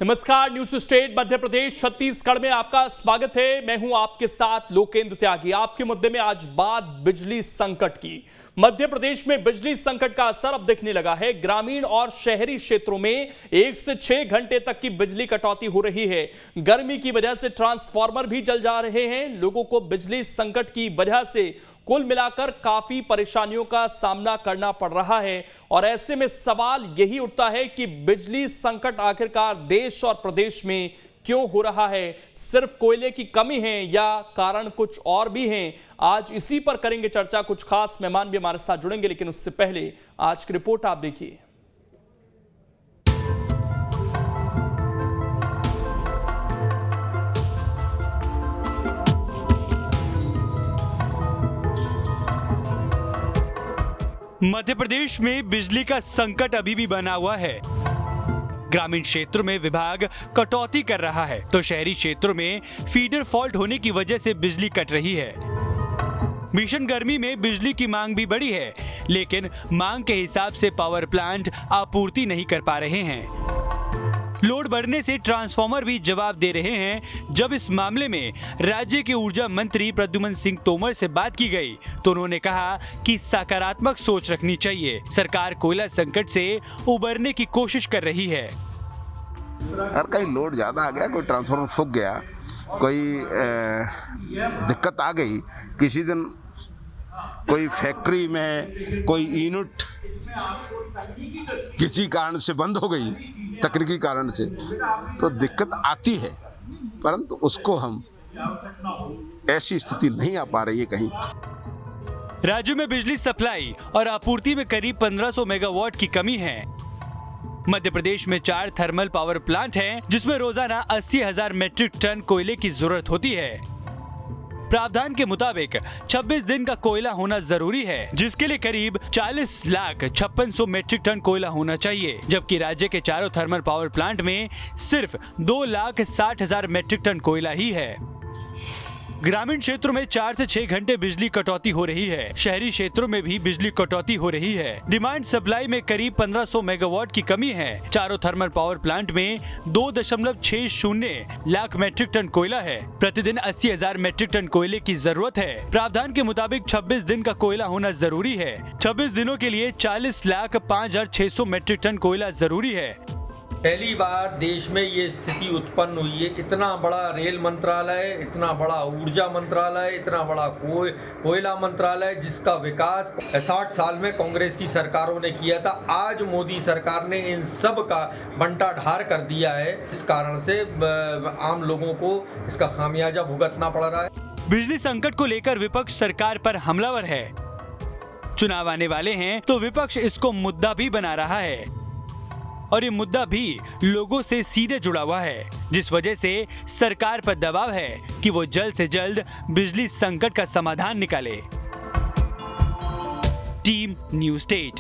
नमस्कार, news state Madhya Pradesh Chhattisgarh में आपका स्वागत है। मैं हूं आपके साथ लोकेंद्र त्यागी। आपके मुद्दे में आज बात बिजली संकट की। मध्य प्रदेश में बिजली संकट का असर अब दिखने लगा है। ग्रामीण और शहरी क्षेत्रों में 1 से 6 घंटे तक की बिजली कटौती हो रही है। गर्मी की वजह से ट्रांसफार्मर भी जल जा रहे हैं। लोगों को बिजली संकट की वजह से कुल मिलाकर काफी परेशानियों का सामना करना पड़ रहा है। और ऐसे में सवाल यही उठता है कि बिजली संकट आखिरकार देश और प्रदेश में क्यों हो रहा है? सिर्फ कोयले की कमी है या कारण कुछ और भी हैं? आज इसी पर करेंगे चर्चा। कुछ खास मेहमान भी हमारे साथ जुड़ेंगे, लेकिन उससे पहले आज की रिपोर्ट आप देखिए। मध्य प्रदेश में बिजली का संकट अभी भी बना हुआ है। ग्रामीण क्षेत्रों में विभाग कटौती कर रहा है, तो शहरी क्षेत्रों में फीडर फॉल्ट होने की वजह से बिजली कट रही है। भीषण गर्मी में बिजली की मांग भी बढ़ी है, लेकिन मांग के हिसाब से पावर प्लांट आपूर्ति नहीं कर पा रहे हैं। लोड बढ़ने से ट्रांसफार्मर भी जवाब दे रहे हैं। जब इस मामले में राज्य के ऊर्जा मंत्री प्रद्युमन सिंह तोमर से बात की गई, तो उन्होंने कहा कि सकारात्मक सोच रखनी चाहिए। सरकार कोयला संकट से उबरने की कोशिश कर रही है। अगर कहीं लोड ज़्यादा आ गया, कोई ट्रांसफार्मर फूक गया, कोई दिक्कत आ गई, किसी दिन कोई फैक्ट्री में कोई यूनिट किसी कारण से बंद हो गई, तकनीकी कारण से, तो दिक्कत आती है, परंतु उसको हम ऐसी स्थिति नहीं आ पा रही है कहीं। राज्य में बिजली सप्लाई और आपूर्ति में करीब 1500 मेगावाट की कमी है। मध्य प्रदेश में 4 थर्मल पावर प्लांट हैं, जिसमें रोजाना 80,000 मीट्रिक टन कोयले की जरूरत होती है। प्रावधान के मुताबिक 26 दिन का कोयला होना जरूरी है, जिसके लिए करीब 40,56,100 मीट्रिक टन कोयला होना चाहिए, जबकि राज्य के चारों थर्मल पावर प्लांट में सिर्फ 2,60,000 मीट्रिक टन कोयला ही है। ग्रामीण क्षेत्रों में 4 से 6 घंटे बिजली कटौती हो रही है। शहरी क्षेत्रों में भी बिजली कटौती हो रही है। डिमांड सप्लाई में करीब 1500 मेगावाट की कमी है। चारों थर्मल पावर प्लांट में 2.60 लाख मीट्रिक टन कोयला है। प्रतिदिन 80,000 मीट्रिक टन कोयले की जरूरत है। प्रावधान के मुताबिक 26 दिन का कोयला होना जरूरी है। 26 दिनों के लिए 40,05,600 मीट्रिक टन कोयला जरूरी है। पहली बार देश में ये स्थिति उत्पन्न हुई है। इतना बड़ा रेल मंत्रालय, इतना बड़ा ऊर्जा मंत्रालय, इतना बड़ा कोयला मंत्रालय, जिसका विकास 60 साल में कांग्रेस की सरकारों ने किया था, आज मोदी सरकार ने इन सब का बंटाढार कर दिया है। इस कारण से आम लोगों को इसका खामियाजा भुगतना पड़ रहा है। बिजली संकट को लेकर विपक्ष सरकार पर हमलावर है। चुनाव आने वाले हैं, तो विपक्ष इसको मुद्दा भी बना रहा है, और ये मुद्दा भी लोगों से सीधे जुड़ा हुआ है, जिस वजह से सरकार पर दबाव है कि वो जल्द से जल्द बिजली संकट का समाधान निकाले। Team news state.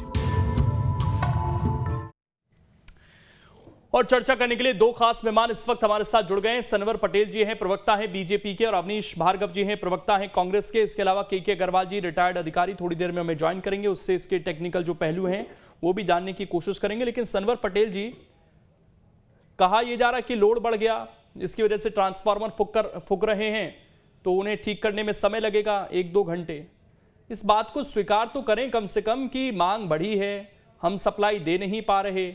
और चर्चा करने के लिए 2 खास मेहमान इस वक्त हमारे साथ जुड़ गए हैं। सनवर पटेल जी हैं, प्रवक्ता हैं बीजेपी के, और अवनीश भार्गव जी हैं, प्रवक्ता हैं कांग्रेस के। इसके अलावा के अग्रवाल जी, रिटायर्ड अधिकारी, थोड़ी देर में हमें ज्वाइन करेंगे। उससे इसके टेक्निकल जो पहलू हैं वो भी जानने की कोशिश करेंगे। लेकिन सनवर पटेल जी, कहा यह जा रहा है कि लोड बढ़ गया, इसकी वजह से ट्रांसफार्मर फूक रहे हैं, तो उन्हें ठीक करने में समय लगेगा 1-2 घंटे। इस बात को स्वीकार तो करें कम से कम कि मांग बढ़ी है, हम सप्लाई दे नहीं पा रहे।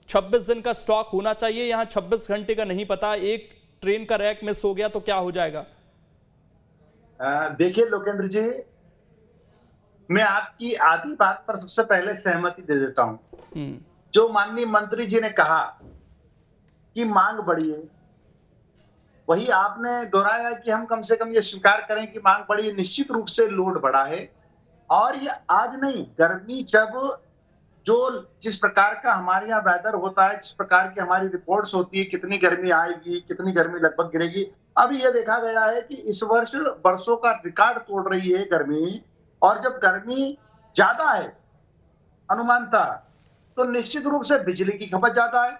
26 दिन का स्टॉक होना चाहिए, यहां 26 घंटे का नहीं पता। एक ट्रेन का रैक मिस हो गया तो क्या हो जाएगा? देखिए लोकेंद्र जी, मैं आपकी आधी बात पर सबसे पहले सहमति दे देता हूं। जो माननीय मंत्री जी ने कहा कि मांग बढ़ी है, वही आपने दोहराया कि हम कम से कम ये स्वीकार करें कि मांग बढ़ी है। निश्चित रूप से लोड बढ़ा है, और ये आज नहीं, गर्मी जब जिस प्रकार का हमारे यहाँ वेदर होता है, जिस प्रकार की हमारी रिपोर्ट्स होती है, कितनी गर्मी आएगी, कितनी गर्मी लगभग गिरेगी, अभी यह देखा गया है कि इस वर्ष बरसों का रिकॉर्ड तोड़ रही है गर्मी। और जब गर्मी ज्यादा है अनुमानता, तो निश्चित रूप से बिजली की खपत ज्यादा है।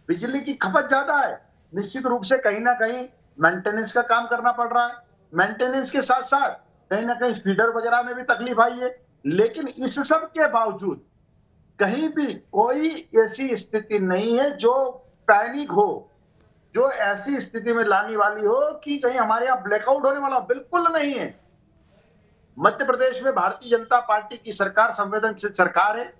बिजली की खपत ज्यादा है, निश्चित रूप से कहीं ना कहीं मेंटेनेंस का काम करना पड़ रहा है। मेंटेनेंस के साथ साथ कहीं ना कहीं फीडर वगैरह में भी तकलीफ आई है। लेकिन इस सब के बावजूद कहीं भी कोई ऐसी स्थिति नहीं है जो पैनिक हो जो ऐसी स्थिति में लाने वाली हो कि कहीं हमारे यहाँ ब्लैकआउट होने वाला हो। बिल्कुल नहीं है। मध्य प्रदेश में भारतीय जनता पार्टी की सरकार संवेदनशील सरकार है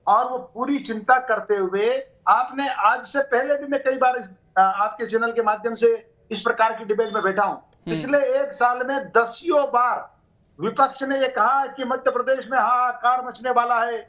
और वो पूरी चिंता करते हुए, आपने आज से पहले भी मैं कई बार आपके चैनल के माध्यम से इस प्रकार की डिबेट में बैठा हूं। पिछले एक साल में दसियों बार विपक्ष ने ये कहा कि मध्य प्रदेश में हाहाकार मचने वाला है,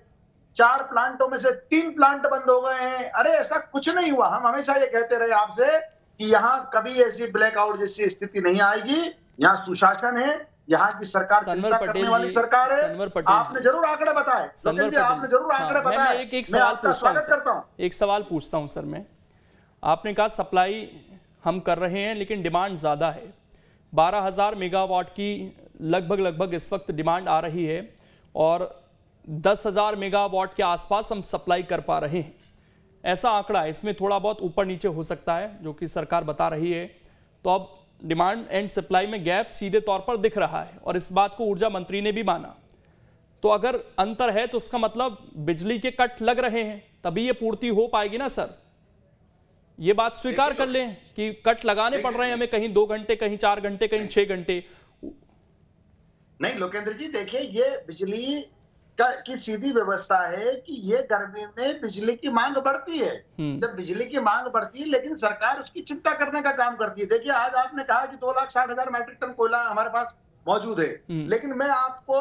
4 प्लांटों में से 3 प्लांट बंद हो गए हैं। अरे ऐसा कुछ नहीं हुआ। हम हमेशा ये कहते रहे आपसे कि यहाँ कभी ऐसी ब्लैकआउट जैसी स्थिति नहीं आएगी। यहाँ सुशासन है, यहाँ की सरकार चिंता करने वाली सरकार है। आपने जरूर आंकड़े बताए, आपने जरूर आंकड़े बताए। एक मैं आपका स्वागत करता हूँ। एक सवाल पूछता हूँ सर मैं, आपने कहा सप्लाई हम कर रहे हैं लेकिन डिमांड ज्यादा है। 12,000 मेगावाट की लगभग इस वक्त डिमांड आ रही है और 10,000 मेगावाट के आसपास हम सप्लाई कर पा रहे हैं, ऐसा आंकड़ा है। इसमें थोड़ा बहुत ऊपर नीचे हो सकता है जो कि सरकार बता रही है। तो अब डिमांड एंड सप्लाई में गैप सीधे तौर पर दिख रहा है और इस बात को ऊर्जा मंत्री ने भी माना। तो अगर अंतर है तो उसका मतलब बिजली के कट लग रहे हैं, तभी ये पूर्ति हो पाएगी ना सर। ये बात स्वीकार कर लें कि कट लगाने पड़ रहे हैं हमें, कहीं 2 घंटे, कहीं 4 घंटे, कहीं 6 घंटे। नहीं लोकेंद्र जी, देखिए ये बिजली की सीधी व्यवस्था है कि ये गर्मी में बिजली की मांग बढ़ती है। जब बिजली की मांग बढ़ती है लेकिन सरकार उसकी चिंता करने का काम करती है। देखिए आज आपने कहा कि 2,60,000 मैट्रिक टन कोयला हमारे पास मौजूद है, लेकिन मैं आपको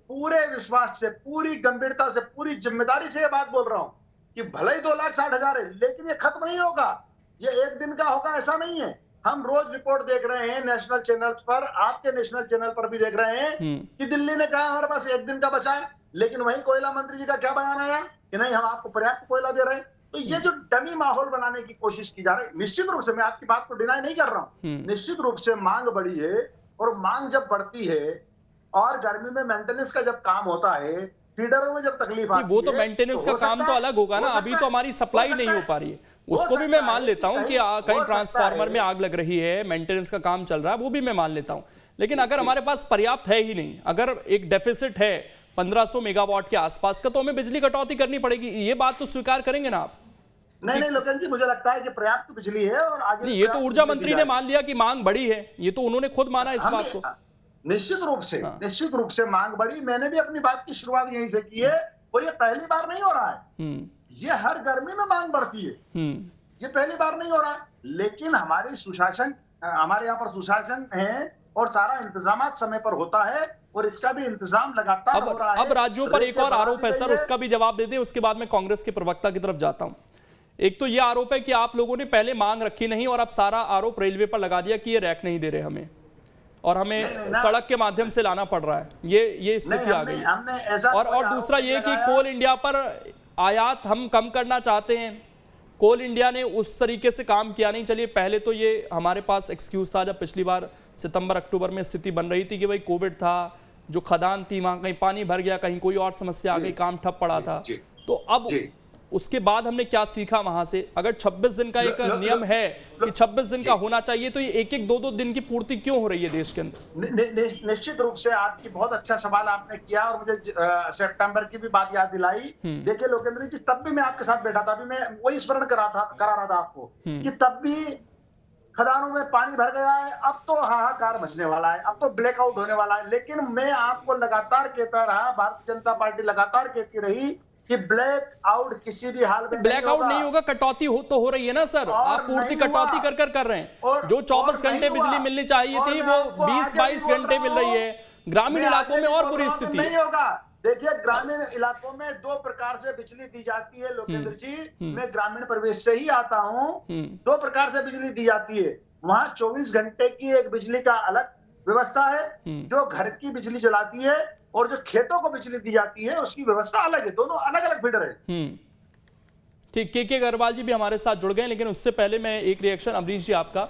पूरे विश्वास से, पूरी गंभीरता से, पूरी जिम्मेदारी से ये बात बोल रहा हूं कि भले ही 2,60,000 है लेकिन ये खत्म नहीं होगा। ये एक दिन का होगा ऐसा नहीं है। हम रोज रिपोर्ट देख रहे हैं नेशनल चैनल्स पर, आपके नेशनल चैनल पर भी देख रहे हैं कि दिल्ली ने कहा हमारे पास 1 दिन का बचा है, लेकिन वहीं कोयला मंत्री जी का क्या बयान आया कि नहीं हम आपको पर्याप्त कोयला दे रहे हैं। तो ये जो डमी माहौल बनाने की कोशिश की जा रही है, निश्चित रूप से मैं आपकी बात को डिनाई नहीं कर रहा हूं, निश्चित रूप से मांग बढ़ी है और मांग जब बढ़ती है और गर्मी में मेंटेनेंस का जब काम होता है, फीडरों में जब तकलीफ आती है, वो तो मेंटेनेंस का काम तो अलग होगा ना। अभी तो हमारी सप्लाई नहीं हो पा रही है, उसको भी मैं मान लेता हूं कि कहीं ट्रांसफार्मर में आग लग रही है, मेंटेनेंस का काम चल रहा है, वो भी मैं मान लेता हूं। लेकिन अगर हमारे पास पर्याप्त है ही नहीं, अगर एक डेफिसिट है 1500 मेगावाट के आसपास का, तो हमें बिजली कटौती करनी पड़ेगी। ये बात तो स्वीकार करेंगे ना आप? नहीं लोकेंद्र जी, मुझे लगता है कि पर्याप्त बिजली है और आगे नहीं, ये तो ऊर्जा मंत्री ने मान लिया कि मांग बढ़ी है, ये तो उन्होंने खुद माना इस बात को। निश्चित रूप से मांग बढ़ी। मैंने भी अपनी बात की शुरुआत यहीं से की है और ये पहली बार नहीं हो रहा है। ये हर गर्मी में मांग बढ़ती है, ये पहली बार नहीं हो रहा है। लेकिन हमारे यहाँ पर सुशासन है और सारा इंतजाम समय पर होता है और इसका भी इंतजाम लगातार हो रहा है। अब राज्यों पर एक और आरोप है सर, उसका भी जवाब दे दें, उसके बाद मैं कांग्रेस के प्रवक्ता की तरफ जाता हूं। एक तो यह आरोप है कि आप लोगों ने पहले मांग रखी नहीं और अब सारा आरोप रेलवे पर लगा दिया कि ये रैक नहीं दे रहे हमें और हमें सड़क के माध्यम से लाना पड़ रहा है। ये स्थिति आ गई। और दूसरा ये कि कोल इंडिया पर आयात हम कम करना चाहते हैं। कोल इंडिया ने उस तरीके से काम किया नहीं। चलिए पहले तो ये हमारे पास एक्सक्यूज था, जब पिछली बार सितंबर अक्टूबर में स्थिति बन रही थी कि भाई कोविड था, जो खदान थी वहां कहीं पानी भर गया, कहीं कोई और समस्या आ गई, काम ठप पड़ा था। तो अब उसके बाद हमने क्या सीखा वहां से? अगर 26 दिन का एक नियम है कि 26 दिन का होना चाहिए, तो ये 1-1, 2-2 दिन की पूर्ति क्यों हो रही है देश के अंदर? निश्चित रूप से आपकी बहुत अच्छा सवाल आपने किया और मुझे सितंबर की भी बात याद दिलाई। देखिए लोकेंद्र जी, तब भी मैं आपके साथ बैठा था, अभी मैं वही स्मरण करा रहा था आपको कि तब भी खदानों में पानी भर गया है। अब तो हाहाकार मचने वाला है, अब तो ब्लैकआउट होने वाला है। लेकिन मैं आपको लगातार कहता रहा, भारतीय जनता पार्टी लगातार कहती रही कि ब्लैक आउट किसी भी हाल में ब्लैकआउट नहीं होगा। कटौती हो रही है ना सर, आप पूर्ति कटौती कर रहे हैं। जो 24 घंटे बिजली मिलनी चाहिए थी वो 20-22 घंटे मिल रही है। ग्रामीण इलाकों में और बुरी स्थिति नहीं होगा। देखिए ग्रामीण इलाकों में 2 प्रकार से बिजली दी जाती है लोकेंद्र जी। मैं ग्रामीण परिवेश से ही आता हूँ। 2 प्रकार से बिजली दी जाती है। वहां 24 घंटे की एक बिजली का अलग व्यवस्था है जो घर की बिजली जलाती है, और जो खेतों को बिजली दी जाती है उसकी व्यवस्था अलग है। दोनों अलग अलग फीडर है। ठीक, के अग्रवाल जी भी हमारे साथ जुड़ गए, लेकिन उससे पहले मैं एक रिएक्शन अमरीश जी आपका।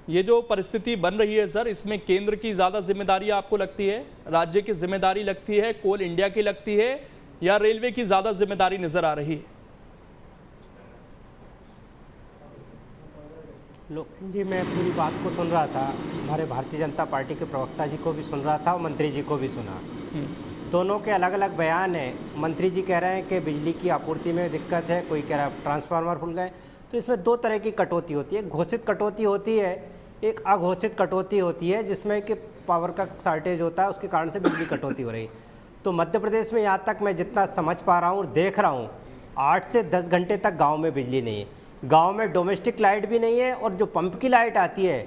ये जो परिस्थिति बन रही है सर, इसमें केंद्र की ज्यादा जिम्मेदारी आपको लगती है, राज्य की जिम्मेदारी लगती है, कोल इंडिया की लगती है, या रेलवे की ज्यादा जिम्मेदारी नजर आ रही है? जी, मैं पूरी बात को सुन रहा था, हमारे भारतीय जनता पार्टी के प्रवक्ता जी को भी सुन रहा था और मंत्री जी को भी सुना। दोनों के अलग अलग बयान हैं। मंत्री जी कह रहे हैं कि बिजली की आपूर्ति में दिक्कत है, कोई कह रहा है ट्रांसफार्मर खुल गए। तो इसमें दो तरह की कटौती होती है। घोषित कटौती होती है, एक अघोषित कटौती होती है, जिसमें कि पावर का शॉर्टेज होता है, उसके कारण से बिजली कटौती हो रही है। तो मध्य प्रदेश में यहाँ तक मैं जितना समझ पा रहा हूँ और देख रहा हूँ, 8 से 10 घंटे तक गांव में बिजली नहीं है। गांव में डोमेस्टिक लाइट भी नहीं है, और जो पंप की लाइट आती है,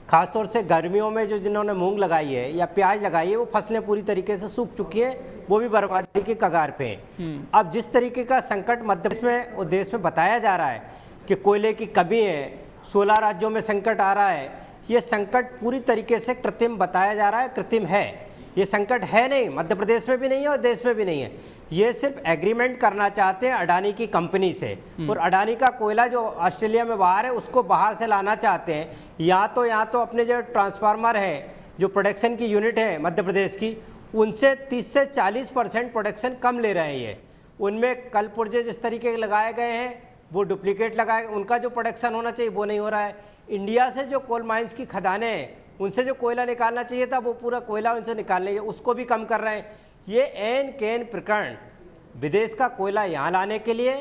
खासतौर से गर्मियों में जो जिन्होंने मूंग लगाई है या प्याज लगाई है, वो फसलें पूरी तरीके से सूख चुकी हैं, वो भी बर्बादी के कगार पे हैं। अब जिस तरीके का संकट मध्य प्रदेश में और देश में बताया जा रहा है कि कोयले की कमी है, 16 राज्यों में संकट आ रहा है, ये संकट पूरी तरीके से कृत्रिम बताया जा रहा है, कृत्रिम है। ये संकट है नहीं, मध्य प्रदेश में भी नहीं है और देश में भी नहीं है। ये सिर्फ एग्रीमेंट करना चाहते हैं अडानी की कंपनी से, और अडानी का कोयला जो ऑस्ट्रेलिया में बाहर है उसको बाहर से लाना चाहते हैं। यहाँ तो अपने जो ट्रांसफार्मर है, जो प्रोडक्शन की यूनिट है मध्य प्रदेश की, उनसे 30 से 40% प्रोडक्शन कम ले रहे हैं। ये उनमें कल पुर्जे जिस तरीके के लगाए गए हैं वो डुप्लीकेट लगाए, उनका जो प्रोडक्शन होना चाहिए वो नहीं हो रहा है। इंडिया से जो कोल माइंस की खदानें हैं, उनसे जो कोयला निकालना चाहिए था वो पूरा कोयला उनसे निकालने, उसको भी कम कर रहे हैं। ये एन केन प्रकरण विदेश का कोयला यहाँ लाने के लिए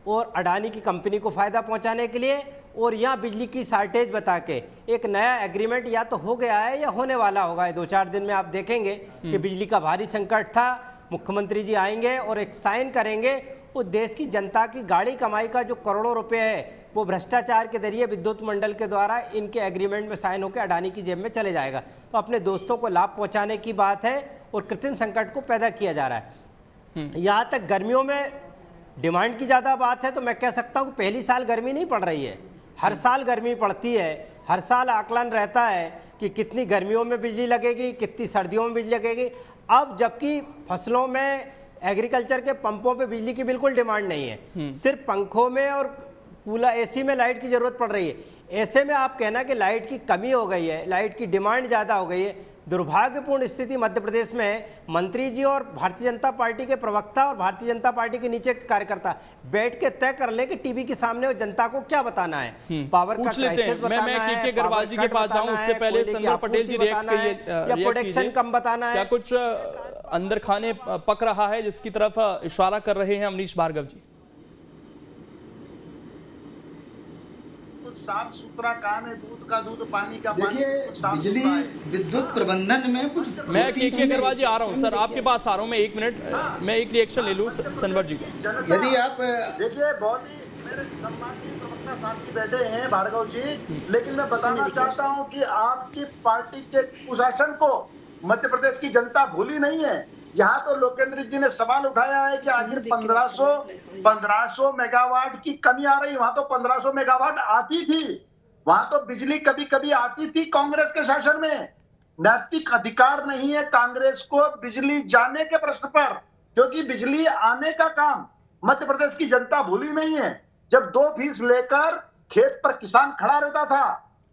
और अडानी की कंपनी को फ़ायदा पहुँचाने के लिए, और यहाँ बिजली की शॉर्टेज बता के एक नया एग्रीमेंट या तो हो गया है या होने वाला होगा। 2-4 दिन में आप देखेंगे कि बिजली का भारी संकट था, मुख्यमंत्री जी आएंगे और एक साइन करेंगे। वो देश की जनता की गाड़ी कमाई का जो करोड़ों रुपए है, वो भ्रष्टाचार के जरिए विद्युत मंडल के द्वारा इनके एग्रीमेंट में साइन होकर अडानी की जेब में चले जाएगा। तो अपने दोस्तों को लाभ पहुंचाने की बात है और कृत्रिम संकट को पैदा किया जा रहा है। यहाँ तक गर्मियों में डिमांड की ज़्यादा बात है, तो मैं कह सकता हूँ पहली साल गर्मी नहीं पड़ रही है, हर साल गर्मी पड़ती है। हर साल आकलन रहता है कि कितनी गर्मियों में बिजली लगेगी, कितनी सर्दियों में बिजली लगेगी। अब जबकि फसलों में एग्रीकल्चर के पंपों पे बिजली की बिल्कुल डिमांड नहीं है, सिर्फ पंखों में और कूलर एसी में लाइट की ज़रूरत पड़ रही है। ऐसे में आप कहना कि लाइट की कमी हो गई है, लाइट की डिमांड ज़्यादा हो गई है। दुर्भाग्यपूर्ण स्थिति मध्य प्रदेश में है। मंत्री जी और भारतीय जनता पार्टी के प्रवक्ता और भारतीय जनता पार्टी के नीचे के कार्यकर्ता बैठ के तय कर ले कि टीवी के सामने जनता को क्या बताना है, पावर का क्राइसिस बताना है, मैं के अग्रवाल जी के पास जाऊं उससे पहले संदर पटेल जी रिएक्ट या प्रोडक्शन कम बताना है। क्या कुछ अंदर खाने पक रहा है जिसकी तरफ इशारा कर रहे हैं अमनीश भार्गव जी? साफ सुथरा काम है, दूध का दूध, पानी का पानी। देखिए बिजली विद्युत प्रबंधन में कुछ, मैं के अग्रवाल जी आ रहा हूँ सर, आपके पास आ रहा हूँ मैं, 1 मिनट मैं एक रिएक्शन ले लूँ सनवर जी का। यदि आप देखिए, बहुत ही मेरे सम्मानीय प्रवक्ता साहब जी बैठे हैं भार्गव जी, लेकिन मैं बताना चाहता हूँ कि आपकी पार्टी के कुशासन को मध्य प्रदेश की जनता भूली नहीं है। यहाँ तो लोकेंद्र जी ने सवाल उठाया है कि आखिर 1500 मेगावाट की कमी आ रही है। वहां तो 1500 मेगावाट आती थी, वहां तो बिजली कभी कभी आती थी कांग्रेस के शासन में। नैतिक अधिकार नहीं है कांग्रेस को बिजली जाने के प्रश्न पर, क्योंकि बिजली आने का काम मध्य प्रदेश की जनता भूली नहीं है। जब 2 फीस लेकर खेत पर किसान खड़ा रहता था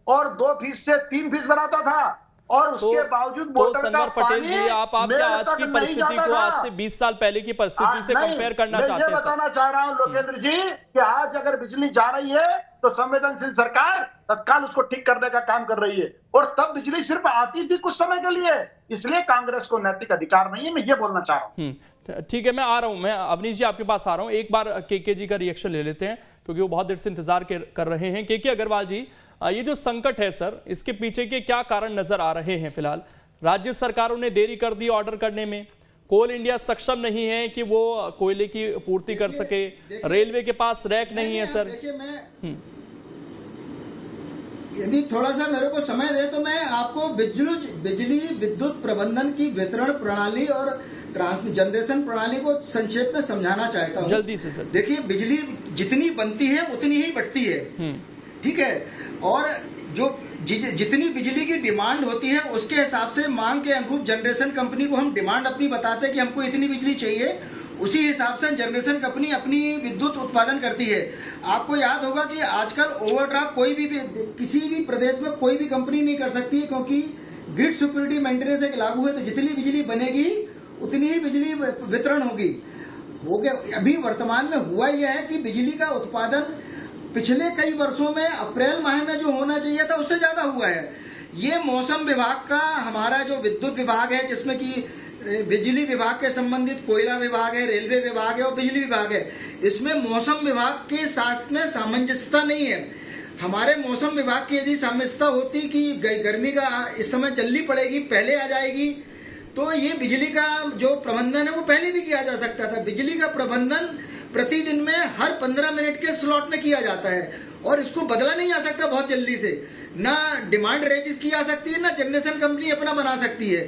और 2 फीस से 3 फीस बनाता था, और उसके बावजूद मोटर का पटेल जी, आप आज की परिस्थिति को आज से 20 साल पहले की परिस्थिति से कंपेयर करना चाहते हैं? मैं बताना चाह रहा हूं लोकेंद्र जी कि आज अगर बिजली जा रही है तो संवेदनशील सरकार तत्काल उसको ठीक करने का काम कर रही है, और तब बिजली सिर्फ आती थी कुछ समय के लिए। इसलिए कांग्रेस को नैतिक अधिकार नहीं है, मैं ये बोलना चाह रहा हूँ। ठीक है, मैं आ रहा हूं, मैं अवनीश जी आपके पास आ रहा हूं। एक बार के जी का रिएक्शन ले लेते हैं क्योंकि वो बहुत देर से इंतजार कर रहे हैं। के अग्रवाल जी, ये जो संकट है सर, इसके पीछे के क्या कारण नजर आ रहे हैं? फिलहाल राज्य सरकारों ने देरी कर दी ऑर्डर करने में, कोल इंडिया सक्षम नहीं है कि वो कोयले की पूर्ति कर सके, रेलवे के पास रैक नहीं है सर। देखिए, मैं यदि थोड़ा सा मेरे को समय दे तो मैं आपको बिजली विद्युत प्रबंधन की वितरण प्रणाली और जनरेशन प्रणाली को संक्षेप में समझाना चाहता हूँ जल्दी से सर। देखिए, बिजली जितनी बनती है उतनी ही बटती है, ठीक है, और जो जितनी बिजली की डिमांड होती है उसके हिसाब से मांग के अनुरूप जनरेशन कंपनी को हम डिमांड अपनी बताते हैं कि हमको इतनी बिजली चाहिए, उसी हिसाब से जनरेशन कंपनी अपनी विद्युत उत्पादन करती है। आपको याद होगा कि आजकल ओवरड्राफ्ट कोई भी किसी भी प्रदेश में कोई भी कंपनी नहीं कर सकती है, क्योंकि ग्रिड सिक्योरिटी मेंटेनेंस एक लागू है। तो जितनी बिजली बनेगी उतनी ही बिजली वितरण होगी। हो गया, अभी वर्तमान में हुआ यह है कि बिजली का उत्पादन पिछले कई वर्षों में अप्रैल माह में जो होना चाहिए था उससे ज्यादा हुआ है। ये मौसम विभाग का, हमारा जो विद्युत विभाग है जिसमें कि बिजली विभाग के संबंधित कोयला विभाग है, रेलवे विभाग है और बिजली विभाग है। इसमें मौसम विभाग के साथ में सामंजस्यता नहीं है। हमारे मौसम विभाग की यदि सामंजस्यता होती कि गर्मी का इस समय जल्दी पड़ेगी, पहले आ जाएगी, तो ये बिजली का जो प्रबंधन है वो पहले भी किया जा सकता था। बिजली का प्रबंधन प्रतिदिन में हर 15 मिनट के स्लॉट में किया जाता है और इसको बदला नहीं जा सकता बहुत जल्दी से। ना डिमांड रेजिस की जा सकती है, ना जनरेशन कंपनी अपना बना सकती है।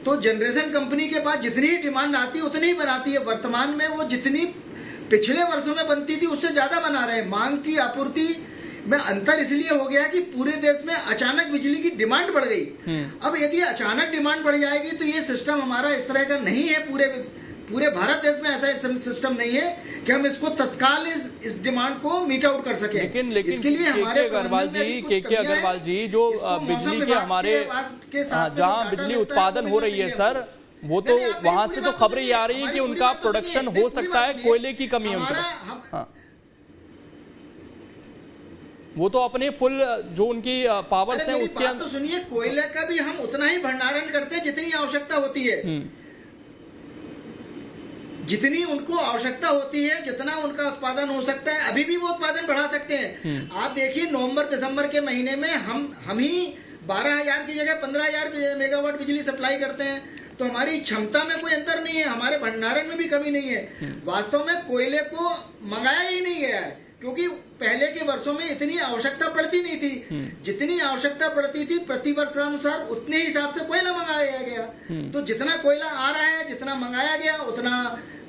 तो जनरेशन कंपनी के पास जितनी डिमांड आती है उतनी ही बनाती है। वर्तमान में वो जितनी पिछले वर्षों में बनती थी उससे ज्यादा बना रहे हैं। मांग की आपूर्ति में अंतर इसलिए हो गया कि पूरे देश में अचानक बिजली की डिमांड बढ़ गई। अब यदि अचानक डिमांड बढ़ जाएगी तो ये सिस्टम हमारा इस तरह का नहीं है। पूरे भारत देश में ऐसा सिस्टम नहीं है कि हम इसको तत्काल इस डिमांड को मीट आउट कर सकें। लेकिन इसके लिए हमारे अग्रवाल जी जो बिजली के हमारे जहां बिजली उत्पादन हो रही है सर, वो तो वहां से तो खबरें आ रही है कि उनका प्रोडक्शन हो सकता है, कोयले की कमी है उनका। वो तो अपने फुल जो उनकी पावर्स हैं उसके तो सुनिए, कोयले का भी हम उतना ही भंडारण करते हैं जितनी आवश्यकता होती है। जितनी उनको आवश्यकता होती है, जितना उनका उत्पादन हो सकता है, अभी भी वो उत्पादन बढ़ा सकते हैं। आप देखिए नवंबर दिसंबर के महीने में हम ही 12,000 की जगह 15,000 मेगावाट बिजली सप्लाई करते हैं। तो हमारी क्षमता में कोई अंतर नहीं है, हमारे भंडारण में भी कमी नहीं है। वास्तव में कोयले को मंगाया ही नहीं गया है क्योंकि पहले के वर्षों में इतनी आवश्यकता पड़ती नहीं थी। जितनी आवश्यकता पड़ती थी प्रति वर्षानुसार उतने हिसाब से कोयला मंगाया गया। तो जितना कोयला आ रहा है, जितना मंगाया गया, उतना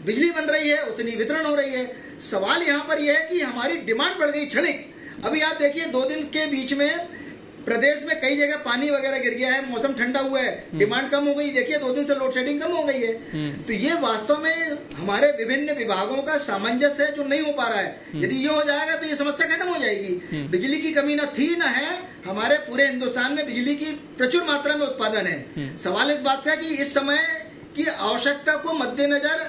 बिजली बन रही है, उतनी वितरण हो रही है। सवाल यहाँ पर यह है कि हमारी डिमांड बढ़ गई क्षणिक। अभी आप देखिए 2 दिन के बीच में प्रदेश में कई जगह पानी वगैरह गिर गया है, मौसम ठंडा हुआ है, डिमांड कम हो गई। देखिए 2 दिन से लोड शेडिंग कम हो गई है। तो ये वास्तव में हमारे विभिन्न विभागों का सामंजस्य है जो नहीं हो पा रहा है। यदि ये हो जाएगा तो ये समस्या खत्म हो जाएगी। बिजली की कमी न थी न है। हमारे पूरे हिंदुस्तान में बिजली की प्रचुर मात्रा में उत्पादन है। सवाल इस बात का कि इस समय की आवश्यकता को मद्देनजर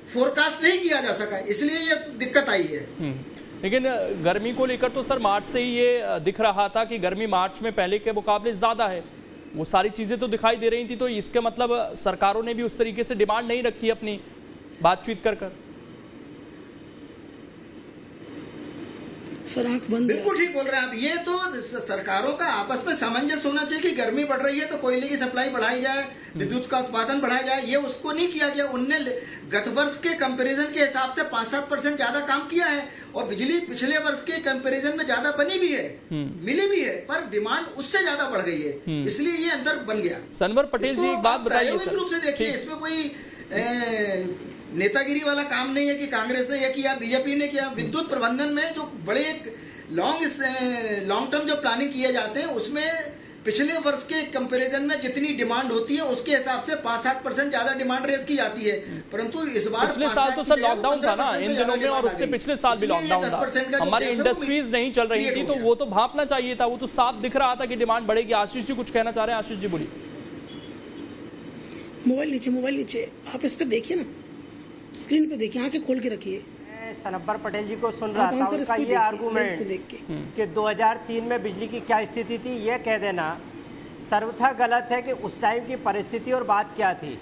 फोरकास्ट नहीं किया जा सका, इसलिए ये दिक्कत आई है। लेकिन गर्मी को लेकर तो सर मार्च से ही ये दिख रहा था कि गर्मी मार्च में पहले के मुकाबले ज्यादा है। वो सारी चीजें तो दिखाई दे रही थी। तो इसके मतलब सरकारों ने भी उस तरीके से डिमांड नहीं रखी अपनी बातचीत कर सर आंख बंद। बिल्कुल ठीक बोल रहे हैं आप। ये तो सरकारों का आपस में सामंजस्य होना चाहिए कि गर्मी बढ़ रही है तो कोयले की सप्लाई बढ़ाई जाए, विद्युत का उत्पादन बढ़ाया जाए। ये उसको नहीं किया गया। उनने गत वर्ष के कंपैरिजन के हिसाब से 5-7% ज्यादा काम किया है और बिजली पिछले वर्ष के कंपैरिजन में ज्यादा बनी भी है, मिली भी है, पर डिमांड उससे ज्यादा बढ़ गई है। इसलिए ये अंतर बन गया। सनवर पटेल जी एक बात बताइए। प्रायोगिक रूप से देखिए, इसमें कोई नेतागिरी वाला काम नहीं है कि कांग्रेस ने यह किया, बीजेपी ने किया। विद्युत प्रबंधन में जो बड़े लॉन्ग टर्म जो प्लानिंग किए जाते हैं उसमें पिछले वर्ष के कंपैरिजन में जितनी डिमांड होती है उसके हिसाब से 5-7% ज्यादा डिमांड रेस की जाती है। परंतु इस बार पिछले साल तो सर लॉकडाउन था ना इन दिनों में, और उससे पिछले साल भी लॉकडाउन था। हमारी इंडस्ट्रीज नहीं चल रही थी, तो वो तो भांपना चाहिए था। वो तो साफ दिख रहा था कि डिमांड बढ़ेगी। आशीष जी कुछ कहना चाह रहे हैं? आशीष जी बोलिए। मोबाइल नीचे आप इस पे देखिए ना, स्क्रीन पे देखिए, आंखें खोल के रखिए। सनब्बर पटेल जी को सुन रहा था, उनका ये आर्गूमेंट कि 2003 में बिजली की क्या स्थिति थी ये कह देना सर्वथा गलत है कि उस टाइम की परिस्थिति और बात क्या थी।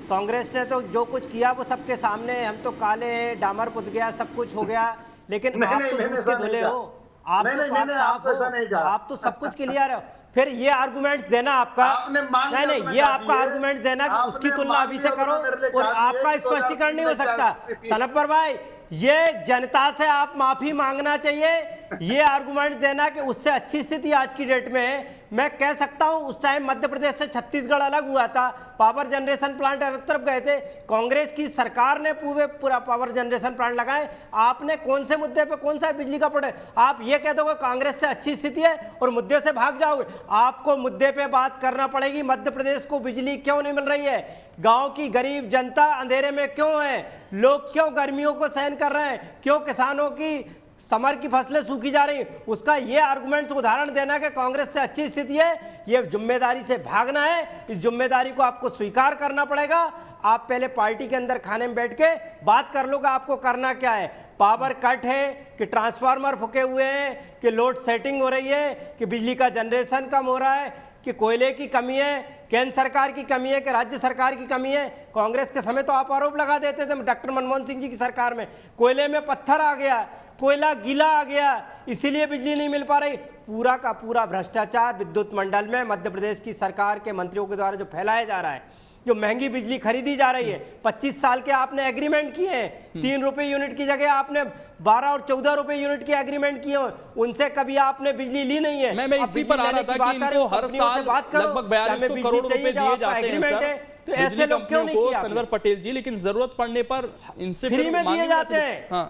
कांग्रेस ने तो जो कुछ किया वो सबके सामने, हम तो काले हैं, डामर पुत गया, सब कुछ हो गया, लेकिन आप तो दूध के धुले हो, आप तो सब कुछ क्लियर हो। फिर ये आर्गुमेंट्स देना आपका नहीं, ये आपका आर्गुमेंट देना कि उसकी तुलना अभी से करो और आपका स्पष्टीकरण नहीं हो सकता। सनब्बर भाई, ये जनता से आप माफी मांगना चाहिए। ये आर्गुमेंट देना कि उससे अच्छी स्थिति आज की डेट में है, मैं कह सकता हूं उस टाइम मध्य प्रदेश से छत्तीसगढ़ अलग हुआ था, पावर जनरेशन प्लांट अलग तरफ गए थे, कांग्रेस की सरकार ने पूरा पावर जनरेशन प्लांट लगाए। आपने कौन से मुद्दे पे कौन सा बिजली का प्रोडक्ट, आप ये कह दोगे कांग्रेस से अच्छी स्थिति है और मुद्दे से भाग जाओगे। आपको मुद्दे पे बात करना पड़ेगी। मध्य प्रदेश को बिजली क्यों नहीं मिल रही है? गांव की गरीब जनता अंधेरे में क्यों है? लोग क्यों गर्मियों को सहन कर रहे हैं? क्यों किसानों की समर की फसलें सूखी जा रही? उसका ये आर्गुमेंट्स उदाहरण देना कि कांग्रेस से अच्छी स्थिति है, ये जिम्मेदारी से भागना है। इस जिम्मेदारी को आपको स्वीकार करना पड़ेगा। आप पहले पार्टी के अंदर खाने में बैठ के बात कर लो कि आपको करना क्या है। पावर कट है कि ट्रांसफार्मर फूके हुए हैं, कि लोड सेटिंग हो रही है, कि बिजली का जनरेशन कम हो रहा है, कि कोयले की कमी है, केंद्र सरकार की कमी है कि राज्य सरकार की कमी है? कांग्रेस के समय तो आप आरोप लगा देते थे डॉक्टर मनमोहन सिंह जी की सरकार में कोयले में पत्थर आ गया, कोयला गीला आ गया, इसीलिए बिजली नहीं मिल पा रही। पूरा का पूरा भ्रष्टाचार विद्युत मंडल में मध्य प्रदेश की सरकार के मंत्रियों के द्वारा जो फैलाया जा रहा है, जो महंगी बिजली खरीदी जा रही है। 25 साल के आपने एग्रीमेंट किए हैं, 3 रुपए यूनिट की जगह आपने 12 और 14 रुपए यूनिट के एग्रीमेंट किए, उनसे कभी आपने बिजली ली नहीं है। मैं इसी पर आ रहा था कि इनको हर साल लगभग 4200 करोड़ रुपए दिए जाते हैं सर, तो ऐसे लोग क्यों नहीं किया सनवर पटेल जी, लेकिन जरूरत पड़ने पर इनसे फ्री में दिए जाते हैं। हाँ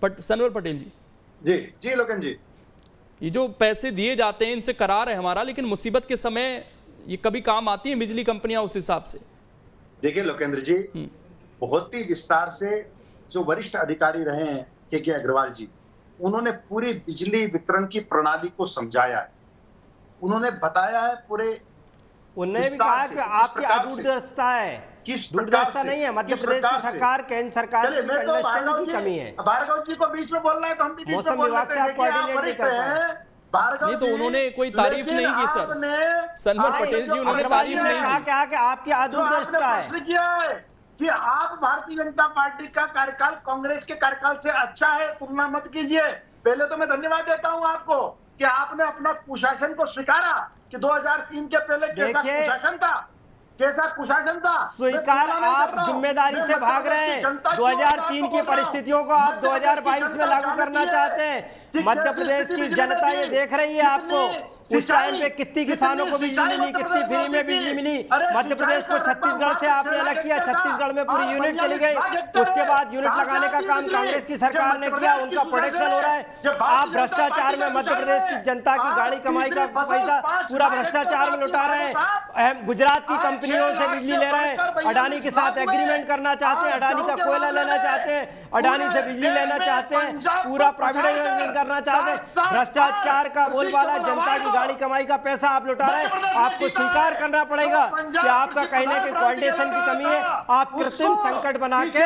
सनवर पटेल जी लोकेन जी, ये जो पैसे दिए जाते हैं इनसे करार है हमारा, लेकिन मुसीबत के समय ये कभी काम आती है बिजली कंपनियां उस हिसाब से? देखिए लोकेंद्र जी, बहुत ही विस्तार से जो वरिष्ठ अधिकारी रहे हैं के अग्रवाल जी, उन्होंने पूरी बिजली वितरण की प्रणाली को समझाया है, उन्होंने बताया है पूरे। उन्होंने भी कहा कि आपकी दूरदर्शिता है, दूरदर्शिता नहीं है मध्य प्रदेश की सरकार, केंद्र सरकार की अंडरस्टैंडिंग की कमी है। भार्गव जी को बीच में बोलना है तो हम भी बीच में बोल लेते हैं कि आप वरिष्ठ हैं। नहीं तो उन्होंने कोई तारीफ नहीं की सर, सनवर पटेल जी उन्होंने तारीफ नहीं की। कहा कि आपकी दूरदर्शिता है किया है कि आप भारतीय जनता पार्टी का कार्यकाल कांग्रेस के कार्यकाल से अच्छा है, तुलना मत कीजिए। पहले तो मैं धन्यवाद देता हूं आपको कि आपने अपना कुशासन को स्वीकारा कि 2003 के पहले कैसा कुशासन था, स्वीकार। आप जिम्मेदारी से भाग रहे हैं। 2003 की परिस्थितियों को आप 2022 में लागू करना चाहते हैं। मध्य प्रदेश की जनता ये देख रही है आपको, उस टाइम पे कितनी किसानों को बिजली मिली, कितनी फ्री में बिजली मिली। मध्य प्रदेश को छत्तीसगढ़ से आपने अलग किया, छत्तीसगढ़ में पूरी यूनिट चली गई, उसके बाद यूनिट लगाने का काम कांग्रेस की सरकार ने किया, उनका प्रोडक्शन हो रहा है। आप भ्रष्टाचार में मध्य प्रदेश की जनता की गाड़ी कमाई का पैसा पूरा भ्रष्टाचार में लुटा रहे हैं। गुजरात की कंपनियों से बिजली ले रहे हैं, अडानी के साथ एग्रीमेंट करना चाहते हैं, अडानी का कोयला लेना चाहते हैं, अडानी से बिजली लेना चाहते हैं, पूरा प्राइवेटाइजेशन करना चाहते हैं। भ्रष्टाचार का बोलबाला, जनता की गाड़ी कमाई का पैसा आप लुटा रहे हैं। आपको स्वीकार करना पड़ेगा कि आपका कहने के कोऑर्डिनेशन की कमी है। आप कृत्रिम संकट बना के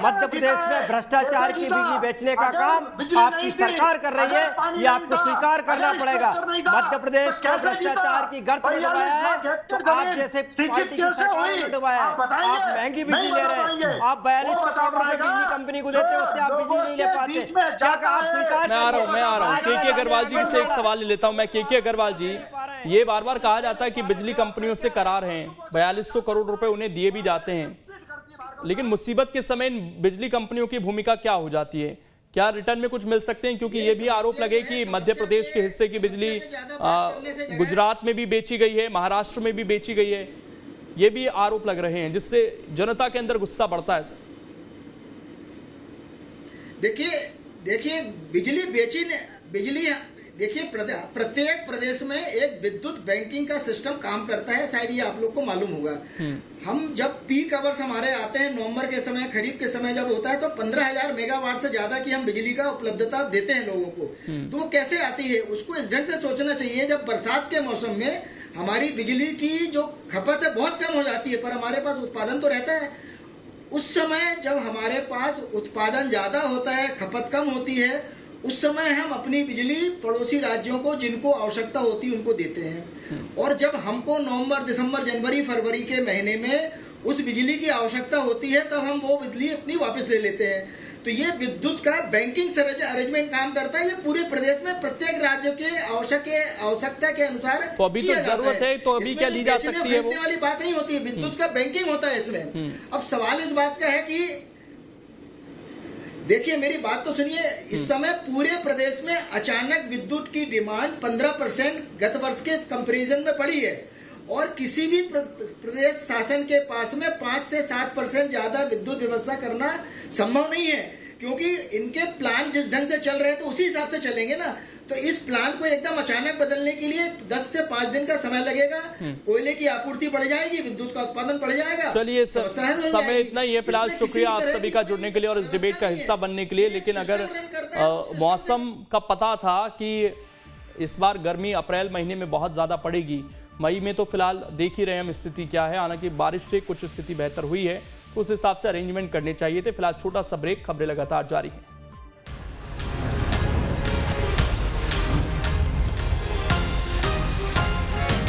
मध्य प्रदेश में भ्रष्टाचार की बिजली बेचने का काम आपकी सरकार कर रही है, ये आपको स्वीकार करना पड़ेगा। मध्य प्रदेश को भ्रष्टाचार की गर्त में डुबाया है तो आप जैसे पार्टी की सरकार ने डुबाया है। आप महंगी बिजली ले रहे हैं, आप 4200 करोड़ रुपए बिजली कंपनी को देते हैं, उससे आप बिजली नहीं ले पाते। क्या आप स्वीकार? मैं आ रहा हूँ के अग्रवाल जी से एक सवाल ले लेता हूँ मैं। के अग्रवाल जी, ये बार बार कहा जाता है कि बिजली कंपनियों से करार हैं, 4200 करोड़ रुपए उन्हें दिए भी जाते हैं, लेकिन मुसीबत के समय बिजली कंपनियों की भूमिका क्या हो जाती है? क्या रिटर्न में कुछ मिल सकते हैं? क्योंकि ये भी आरोप लगे कि मध्य प्रदेश के हिस्से की बिजली गुजरात में भी बेची गई है, महाराष्ट्र में भी बेची गई है, ये भी आरोप लग रहे हैं, जिससे जनता के अंदर गुस्सा बढ़ता है सर। देखिए बिजली देखिए प्रत्येक प्रदेश में एक विद्युत बैंकिंग का सिस्टम काम करता है, शायद ये आप लोग को मालूम होगा। हम जब पीक आवर्स हमारे आते हैं नवंबर के समय, खरीफ के समय जब होता है तो 15,000 मेगावाट से ज्यादा की हम बिजली का उपलब्धता देते हैं लोगों को। तो वो कैसे आती है उसको इस ढंग से सोचना चाहिए। जब बरसात के मौसम में हमारी बिजली की जो खपत है बहुत कम हो जाती है, पर हमारे पास उत्पादन तो रहता है। उस समय जब हमारे पास उत्पादन ज्यादा होता है, खपत कम होती है, उस समय हम अपनी बिजली पड़ोसी राज्यों को जिनको आवश्यकता होती है उनको देते हैं। और जब हमको नवंबर, दिसंबर, जनवरी, फरवरी के महीने में उस बिजली की आवश्यकता होती है तब हम वो बिजली अपनी वापस ले लेते हैं। तो ये विद्युत का बैंकिंग अरेंजमेंट काम करता है। ये पूरे प्रदेश में प्रत्येक राज्य के आवश्यकता के अनुसार तो अभी तो जरूरत है, तो अभी क्या ली जा सकती है? वो वाली बात नहीं होती है, विद्युत का बैंकिंग होता है इसमें। अब सवाल इस बात का है कि देखिए मेरी बात तो सुनिए, इस समय पूरे प्रदेश में अचानक विद्युत की डिमांड 15% गत वर्ष के कंपैरिजन में बढ़ी है और किसी भी प्रदेश शासन के पास में 5 से 7% ज्यादा विद्युत व्यवस्था करना संभव नहीं है, क्योंकि इनके प्लान जिस ढंग से चल रहे हैं तो उसी हिसाब से चलेंगे ना। तो इस प्लान को एकदम अचानक बदलने के लिए 10 से 5 दिन का समय लगेगा। कोयले की आपूर्ति बढ़ जाएगी, विद्युत का उत्पादन बढ़ जाएगा। चलिए समय इतना ही है फिलहाल। शुक्रिया आप सभी का जुड़ने के लिए और इस डिबेट का हिस्सा बनने के लिए। लेकिन अगर मौसम का पता था कि इस बार गर्मी अप्रैल महीने में बहुत ज्यादा पड़ेगी, मई में तो फिलहाल देख ही रहे हम स्थिति क्या है। हालांकि बारिश से कुछ स्थिति बेहतर हुई है, उस हिसाब से अरेंजमेंट करने चाहिए थे। फिलहाल छोटा सा ब्रेक, खबरें लगातार जारी है।